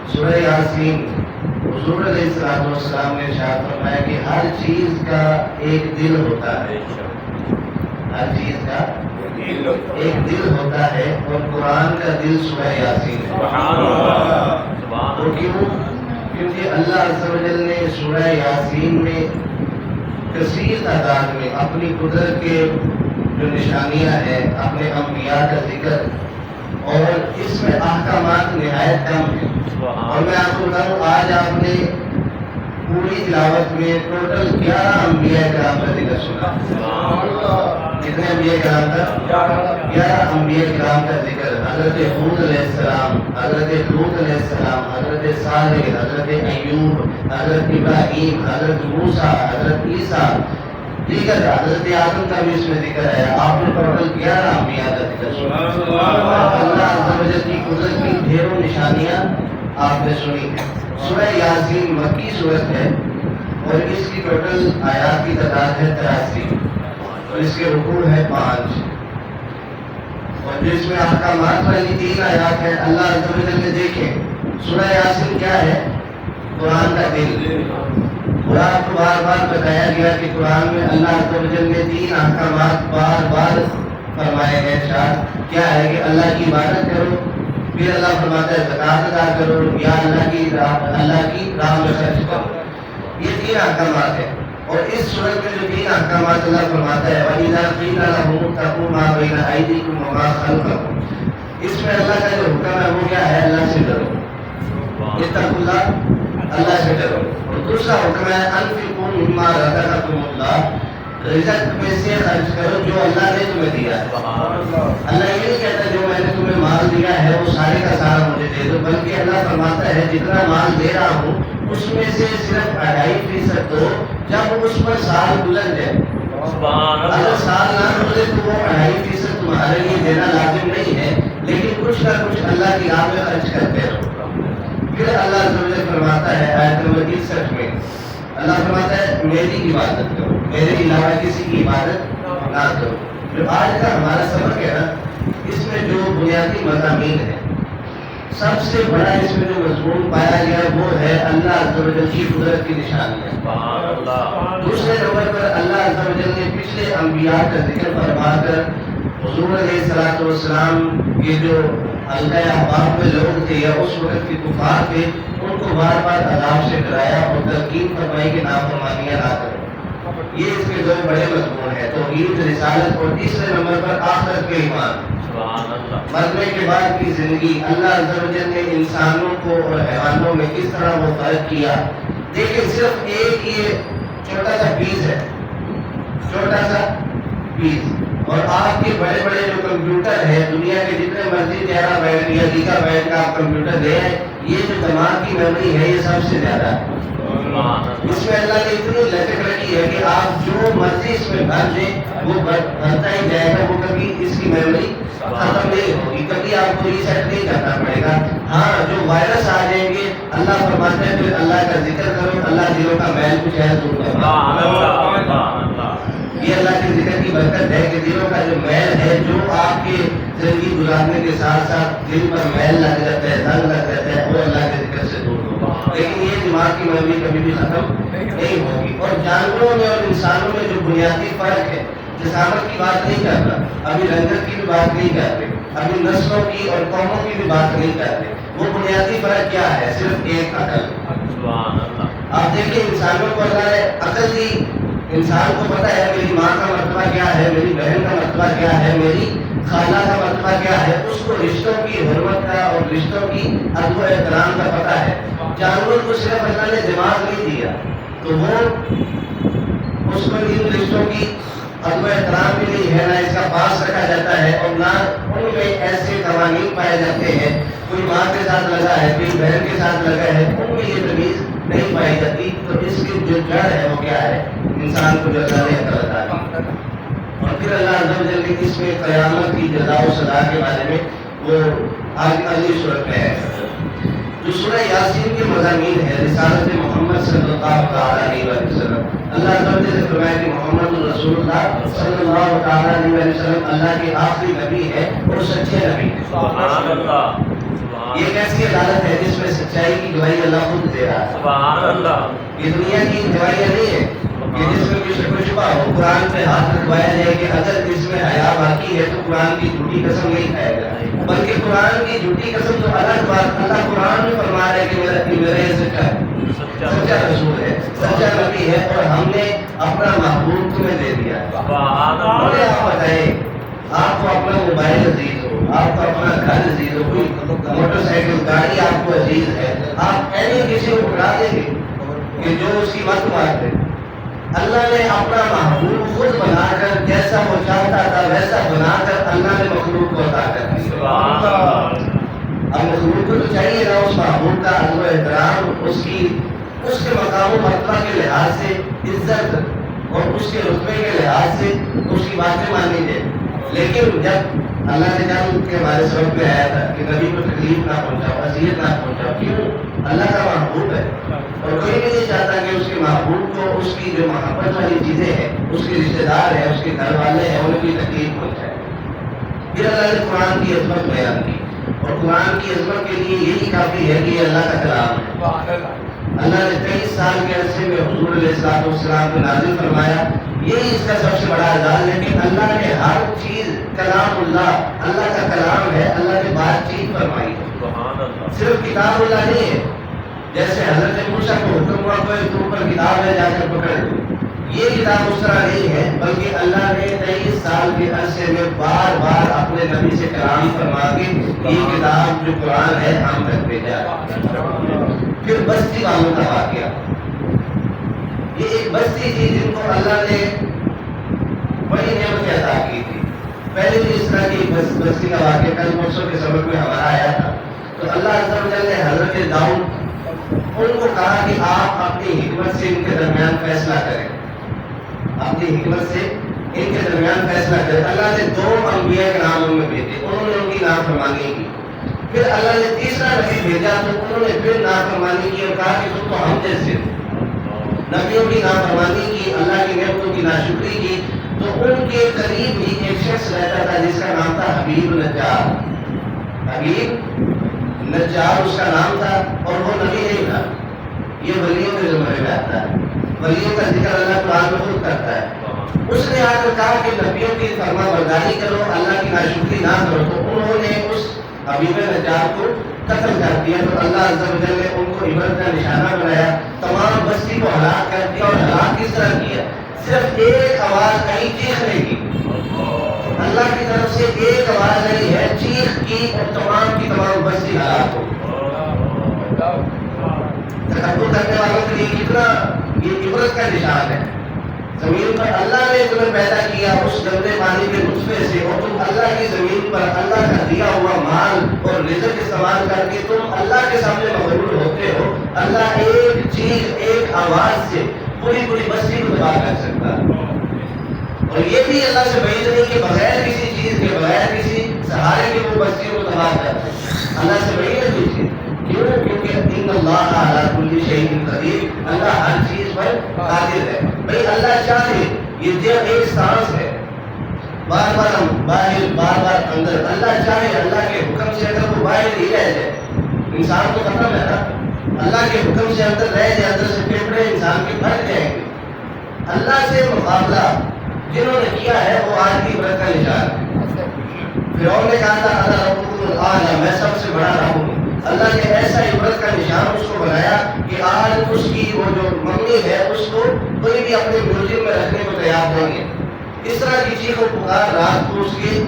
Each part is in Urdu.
سورہ یاسین حضور علیہ السلام نے ارشاد فرمایا کہ ہر چیز کا ایک دل ہوتا ہے، ہر چیز کا ایک دل ہوتا ہے، اور قرآن کا دل سورہ یاسین ہے۔ وہ کیوں؟ کیونکہ اللہ عز و جل نے سورہ یاسین میں کثیر تعداد میں اپنی قدرت کے جو نشانیاں ہیں، اپنے انبیاء کا ذکر، اور اس میں احکامات نہایت کم ہیں۔ اور میں آپ کو بتاؤں، آج آپ نے پوری تلاوت میں ٹوٹل 11 انبیاء کرام کا ذکر سنا۔ کتنے انبیاء کرام کا؟ 11 انبیاء کرام کا ذکر۔ حضرت ہود علیہ السلام، حضرت لوط علیہ السلام، حضرت صالح، حضرت ایوب، حضرت ابراہیم، حضرت موسیٰ، حضرت عیسیٰ، دیگر حضرت آدم کا بھی اس میں ذکر ہے۔ آپ نے ٹوٹل 11 انبیاء کا ذکر سنا۔ اللہ عز و جل کی قدرت کی ڈھیروں نشانیاں آپ نے سنی ہیں۔ سورہ یاسین مکی سورت ہے، اور اس کی ٹوٹل آیات کی تعداد ہے 83، اور اس کے رکوع ہے 5، اور جس میں احکامات والی 3 آیات ہیں۔ اللہ عز و جل نے دیکھیں، سورہ یاسین کیا ہے؟ قرآن کا دل۔ قرآن کو بار بار بتایا گیا کہ قرآن میں اللہ عز و جل نے 3 احکامات بار بار فرمائے ہیں۔ ارشاد کیا ہے کہ اللہ کی عبادت کرو، پھر اللہ فرماتا ہے زکات ادا کرو، یا اللہ کی راہ میں خرچ کرو۔ یہ 3 احکامات ہیں، اور اس صورت میں جو 3 احکامات اللہ فرماتا ہے، وَإِذَا قِيلَ لَهُمُ اتَّقُوا مَا بَيْنَ أَيْدِيكُمْ وَمَا خَلْفَكُمْ، اس میں اللہ کا جو حکم ہے وہ کیا ہے؟ اللہ سے ڈرو، اتقوا اللہ، اللہ سے ڈرو۔ اور دوسرا حکم ہے انفقوا مما رزقکم اللہ، رزق میں سے خرچ کرو جو اللہ نے تمہیں دیا ہے۔ اللہ یہ نہیں کہتا جو میں نے تمہیں مال دیا ہے وہ سارے کا سارا مجھے دے دو، بلکہ اللہ فرماتا ہے جتنا مال دے رہا ہوں اس میں سے صرف 2.5% دو، جب اس پر سال گزر جائے۔ اگر سال نہ گزرے تو وہ 2.5% تمہارے لیے دینا لازم نہیں ہے، لیکن کچھ نہ کچھ اللہ کی راہ میں خرچ کرتے رہو۔ پھر اللہ عز و جل فرماتا ہے آیت نمبر 63 میں، اللہ فرماتا ہے میری عبادت کرو، میرے علاوہ کسی کی عبادت نہ کرو۔ جو آج کا ہمارا سبق ہے نا، اس میں جو بنیادی مضامین ہے، سب سے بڑا اس میں جو مضمون پایا گیا وہ ہے اللہ عز و جل کی قدرت کی نشانیاں۔ دوسرے نمبر پر اللہ عز و جل نے پچھلے انبیاء کا ذکر فرما کر حضور علیہ السلام کے جو حلقہ احباب میں لوگ تھے یا اس وقت کے کفار تھے، ان کو بار بار عذاب سے ڈرایا اور تلقین فرمائی کہ نافرمانیاں نہ کرو۔ یہ اس کے 2 بڑے مضمون ہیں، توحید، رسالت، اور تیسرے نمبر پر آخرت کے ایمان، مرنے کے بعد کی زندگی۔ اللہ عز و جل نے انسانوں کو اور حیوانوں میں کس طرح وہ فرق کیا۔ دیکھیں صرف ایک یہ چھوٹا سا پیس ہے، چھوٹا سا پیس، اور آپ کے بڑے بڑے جو کمپیوٹر ہیں، دنیا کے جتنے مرضی ٹیرا بائٹ یا گیگا بائٹ کا آپ کمپیوٹر لے آئیں، یہ جو دماغ کی میموری ہے یہ سب سے زیادہ ہے۔ اس میں اللہ نے اتنی لچک رکھی ہے کہ آپ جو مرضی اس میں بھر دیں وہ بھرتا ہی جائے گا، وہ کبھی اس کی میموری ختم نہیں ہوگی، کبھی آپ کو ریسیٹ نہیں کرنا پڑے گا۔ ہاں جو وائرس آ جائیں گے، اللہ فرماتے ہیں پھر اللہ کا ذکر کرو، اللہ دلوں کا میل کچھ ہے دور کرتا۔ یہ اللہ کے ذکر کی برکت ہے کہ دلوں کا جو میل ہے، جو آپ کے زندگی گزارنے کے ساتھ ساتھ دل پر میل لگ جاتا ہے، دگ لگ جاتا ہے، وہ اللہ کے ذکر سے دور ہوگا۔ لیکن یہ دماغ کی میموری کبھی بھی ختم نہیں ہوگی۔ اور جانوروں میں اور انسانوں میں جو بنیادی فرق ہے، جسامت کی بات نہیں کر رہا، ابھی رنگت کی بھی بات نہیں کر رہے، ابھی نسلوں کی اور قوموں کی بھی بات نہیں کر رہے، وہ بنیادی فرق کیا ہے؟ صرف ایک عقل۔ آپ دیکھیں انسانوں کو اللہ نے عقل دی، انسان کو پتہ ہے میری ماں کا مرتبہ کیا ہے، میری بہن کا مرتبہ کیا ہے، میری خالہ کا مرتبہ کیا ہے، اس کو رشتوں کی حرمت کا اور رشتوں کی ادب و احترام کا پتہ ہے۔ جانور کو صرف اللہ نے دماغ نہیں دیا تو وہ اس کو ان رشتوں کی ادب و احترام بھی نہیں ہے، نہ اس کا پاس رکھا جاتا ہے، اور نہ ان میں ایسے قوانین پائے جاتے ہیں، کوئی ماں کے ساتھ لگا ہے، کوئی بہن کے ساتھ لگا ہے، ان میں یہ تمیز نہیں پائی جاتی۔ تو اس کی جو جڑ ہے وہ کیا ہے؟ انسان کو جو اللہ نے عطا کی۔ اور پھر اللہ عز و جل نے اس میں قیامت کی جزا و سزا کے بارے میں وہ اگلی صورت میں ہے۔ جو سورہ یاسین کے مضامین ہے، رسالت محمد صلی اللہ علیہ وسلم، اللہ عز و جل نے فرمایا کہ محمد رسول اللہ صلی اللہ علیہ وسلم اللہ کے آخری نبی ہے اور سچے نبی ہے۔ یہ ایک ایسی عدالت ہے جس میں سچائی دوائی اللہ خود دے رہا ہے. سبحان اللہ. یہ دنیا کی دوائیاں نہیں ہے کہ جس میں کسی کو شبہ ہو. قرآن پہ ہاتھ رکھوایا جائے کہ اگر اس میں حیا باقی ہے تو قرآن کی جھوٹی قسم نہیں کھائے گا. بلکہ قرآن کی جھوٹی قسم تو الگ بات. اللہ قرآن میں فرما رہا ہے کہ میرا یہ سچا رسول ہے, سچا نبی ہے, اور ہم نے اپنا محبوب تمہیں دے دیا. مجھے آپ بتائیں, آپ کو اپنا موبائل عزیز ہو, آپ کو اپنا گھر عزیز ہو, کوئی موٹر سائیکل گاڑی آپ کو عزیز ہے, آپ ایسے کسی کو پکڑا دیں گے کہ جو اس کی مت مار دے. اللہ نے اپنا محبوب خود بنا کر جیسا وہ چاہتا تھا ویسا بنا کر اللہ نے مخلوق کو عطا کر دیا. اب مخلوق کو تو چاہیے نا اس محبوب کا ادب و احترام, اس کے مقام و مرتبہ کے لحاظ سے عزت اور اس کے رتبے کے لحاظ سے اس کی باتیں مانی جائے. لیکن جب اللہ نے جان کہ ہمارے سبب میں آیا تھا کہ نبی کو تکلیف نہ پہنچاؤ, اذیت نہ پہنچاؤ, کیوں؟ اللہ کا محبوب ہے اور کوئی بھی نہیں چاہتا کہ اس کے محبوب کو اس کی جو محبت والی چیزیں ہیں, اس کے رشتے دار ہیں, اس کے گھر والے ہیں, انہیں کوئی تکلیف پہنچائے. پھر اللہ نے قرآن کی عظمت بیان کی, اور قرآن کی عظمت کے لیے یہی کافی ہے کہ یہ اللہ کا کلام ہے. اللہ نے 23 سال کے عرصے میں حضور علیہ السلام کو نازل فرمایا. یہی اس کا سب سے بڑا اعزاز ہے کہ اللہ نے ہر چیز کلام اللہ کا کلام ہے, اللہ نے بات چیت فرمائی ہے. صرف کتاب اللہ نہیں ہے, جیسے حضرت موسیٰ کو حکم ہوا کوئی تم پر کتاب ہے جا کر پکڑ لو, یہ کتاب اس طرح نہیں ہے, بلکہ اللہ نے 23 سال کے عرصے میں بار بار اپنے نبی سے کلام فرما کے یہ کتاب جو قرآن ہے ہم تک بھیجا. پھر بستی والوں کا واقعہ, یہ ایک بستی تھی جن کو اللہ نے بڑی نعمتیں عطا کی تھی. پہلے بھی اس طرح کی بستی کا واقعہ کل پرسوں کے سبق میں ہمارا آیا تھا. تو اللہ عز و جل نے حضرت داؤد ان کو کہا کہ آپ اپنی حکمت سے ان کے درمیان فیصلہ کریں, اپنی حکمت سے ان کے درمیان فیصلہ کریں. اللہ نے 2 انبیاء کے نام ان میں بھیجے, انہوں نے ان کی نافرمانی کی. پھر اللہ نے تیسرا نبی بھیجا تو انہوں نے پھر نافرمانی کی اور کہا کہ تم تو ہم جیسے ہو. نبیوں کی نافرمانی کی, اللہ کی نعمتوں کی ناشکری کی. تو ان کے قریب ہی ایک شخص رہتا تھا جس کا نام تھا حبیب نجار. حبیب نجار اس کا نام تھا, اور وہ نبی نہیں تھا. یہ ولیوں کے زمرے میں آتا ہے, ولیوں کا ذکر اللہ قرآن میں خود کرتا ہے. اس نے آ کر کہا کہ نبیوں کی فرما برداری کرو, اللہ کی ناشکری نہ کرو. تو انہوں نے اس حبیب نجار کو قتل کر دیا. تو اللہ عز و جل نے ان کو عبرت کا نشانہ بنایا, تمام بستی کو ہلاک کر دیا. اور ہلاک کس طرح کیا؟ صرف ایک آواز آئی چیخنے کی, اللہ کی طرف سے ایک آواز آئی ہے چیخ کی, اور تمام کی تمام بستی ہلاک ہو. تکبر کرنے والوں کے لیے کتنا یہ عبرت کا نشان ہے. زمین پر اللہ نے تمہیں پیدا کیا اس گندے پانی کے نطفے سے, اور تم اللہ کی زمین پر اللہ کا دیا ہوا مال اور رزق استعمال کر کے تم اللہ کے سامنے مغرور ہوتے ہو. اللہ ایک چیز ایک آواز سے پوری بستی کو تباہ کر سکتا ہے. اور یہ بھی اللہ سے بعید نہیں کہ بغیر کسی چیز کے, بغیر کسی سہارے کے وہ بستیوں کو تباہ کر دے. اللہ سے بعید نہیں. کیوں؟ کیونکہ ان اللہ علی کل شیء قدیر, اللہ ہر چیز پر قادر ہے. بھائی اللہ چاہے یہ دل ایک سانس ہے, بار بار ہم باہر بار بار اندر. اللہ چاہے اللہ کے حکم سے اگر وہ باہر ہی رہ جائے, انسان تو ختم ہے نا, اللہ کے حکم سے اندر رہ جائے, اندر سے پھیپڑے انسان کے بھر جائیں گے. اللہ سے مقابلہ جنہوں نے کیا ہے وہ آج کی عبرت کا نشان ہے. فرعون نے کہا تھا انا ربکم الاعلی, میں سب سے بڑا رب ہوں. اللہ نے ایسا عبرت کا نشان اس کو بنایا کہ آج اس کی وہ جو منگنی ہے اس کو کوئی بھی اپنے میوزیم میں رکھنے کو تیار نہیں ہے. اس طرح کی چیخ و پکار رات کو اس کے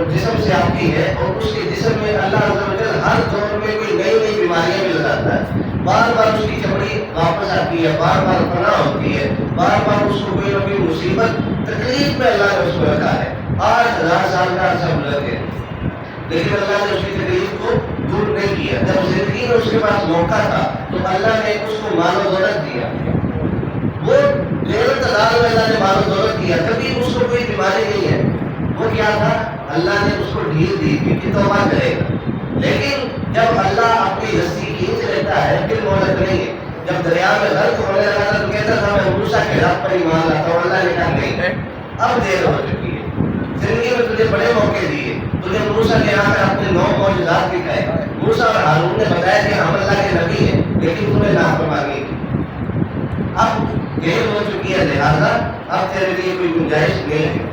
جسم سے آتی ہے, اور اس کے جسم میں اللہ عز و جل ہر دور میں کوئی نئی بیماریاں بھی لگاتا ہے. بار بار اس کی چمڑی واپس آتی ہے, بار بار پناہ ہوتی ہے, بار بار اس کو کوئی نہ کوئی مصیبت تکلیف میں اللہ نے اس کو رکھا ہے. 8000 سال کا عرصہ گزر گیا, لیکن اللہ نے اس کی تکلیف کو دور نہیں کیا. جب زندگی میں اس کے پاس موقع تھا تو اللہ نے اس کو مال و دولت دیا. وہ غیر تعداد میں اللہ نے مال و دولت دیا, کبھی اس کو کوئی بیماری نہیں ہے. وہ کیا تھا؟ اللہ نے اس کو ڈھیل دی کہ توبہ کرے گا. لیکن جب اللہ اپنی رسی کھینچ لیتا ہے پھر مہلت نہیں ہے. جب دریا میں غرق ہونے لگا تھا تو کہتا تھا میں موسیٰ کے رب پر ایمان لاتا ہوں. اللہ نے کہا نہیں, اب دیر ہو چکی ہے, زندگی میں تجھے بڑے موقع دیے, تو جب موسیٰ کے آ کر اپنے 9 معجزات دکھائے، موسیٰ اور ہارون نے بتایا کہ ہم اللہ کے نبی ہیں لیکن تمہیں نافرمانی کی، اب دیر ہو چکی ہے، لہٰذا اب تیرے لیے کوئی گنجائش نہیں ہے۔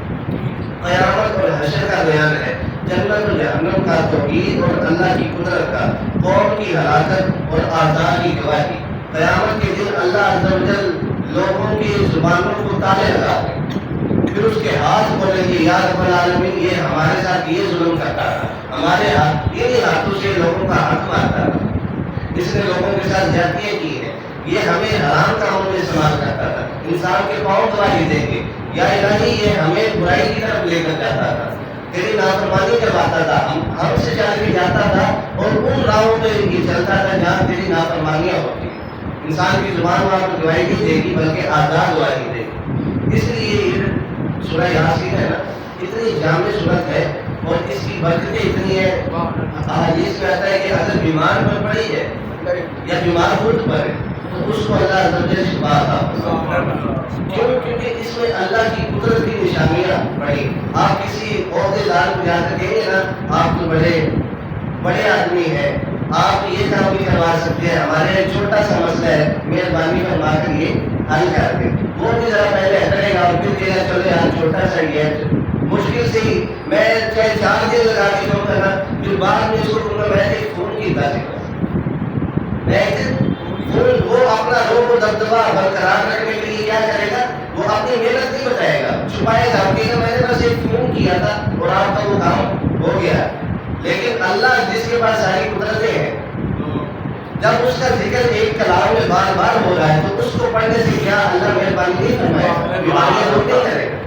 قیامت اور حشر کا بیان ہے، جنت و جہنم کا توحید اور اللہ کی قدرت کا، قوم کی ہلاکت اور آزاد کی گواہی۔ قیامت کے دن اللہ عز و جل لوگوں کی زبانوں کو تالے لگا دیں، پھر اس کے ہاتھ بولیں گے یا رب العالمین یہ ہمارے ساتھ یہ ظلم کرتا تھا، ہمارے ہاتھوں سے لوگوں کا حق مارتا تھا، اس نے لوگوں کے ساتھ زیادتیاں کی ہیں، یہ ہمیں حرام کاموں میں استعمال کرتا تھا، انسان کے پاؤں گواہی دیں گے یا الہی یہ ہمیں برائی کی طرف لے کر جاتا تھا، تیری نافرمانی کرواتا تھا، ہم سے چل کے جاتا تھا اور ان راہوں پہ یہ چلتا تھا جہاں تیری نافرمانیاں ہوتی ہیں۔ انسان کی زبان وہاں پر گواہی نہیں دے گی بلکہ آزاد گواہی دے گی۔ اس لیے یہ سورہ یاسین ہے نا، اتنی جامع صورت ہے اور اس کی برکتیں اتنی ہیں۔ حدیث میں آتا ہے کہ اگر بیمار پر پڑی ہے یا بیمار خود پر ہے تو اس کو اللہ عز و جل شفا عطا، کیونکہ اس میں اللہ کی قدرت کی نشانیاں پڑی۔ آپ کسی عہدے دار کو جا کر کہیں گے نا آپ تو بڑے آدمی ہیں، آپ یہ کام بھی کروا سکتے ہیں، ہمارے ایک چھوٹا سا مسئلہ ہے، مہربانی فرما کر یہ حل کر دیں، وہ بھی ذرا پہلے کرے گا اور پھر کہے گا چلو یار چھوٹا سا ہی ہے، مشکل سے ہی میں چاہے 4 دن لگا کے کام کرنا، پھر بعد میں اس کو کہوں گا میں ایک فون کی تاثیر میں وہ اپنا روح و دبدبہ برقرار رکھنے کے لیے کیا کرے گا، وہ اپنی محنت نہیں بتائے گا، چھپائے گا، کہے گا میں نے بس ایک فون کیا تھا اور آپ کا وہ کام ہو گیا۔ لیکن اللہ جس کے پاس ساری قدرتیں ہیں، جب اس کا ذکر ایک کلام میں بار بار ہو رہا ہے تو اس کو پڑھنے سے کیا اللہ مہربانی نہیں فرمائے گا، بیماریاں دور نہیں کرے گا۔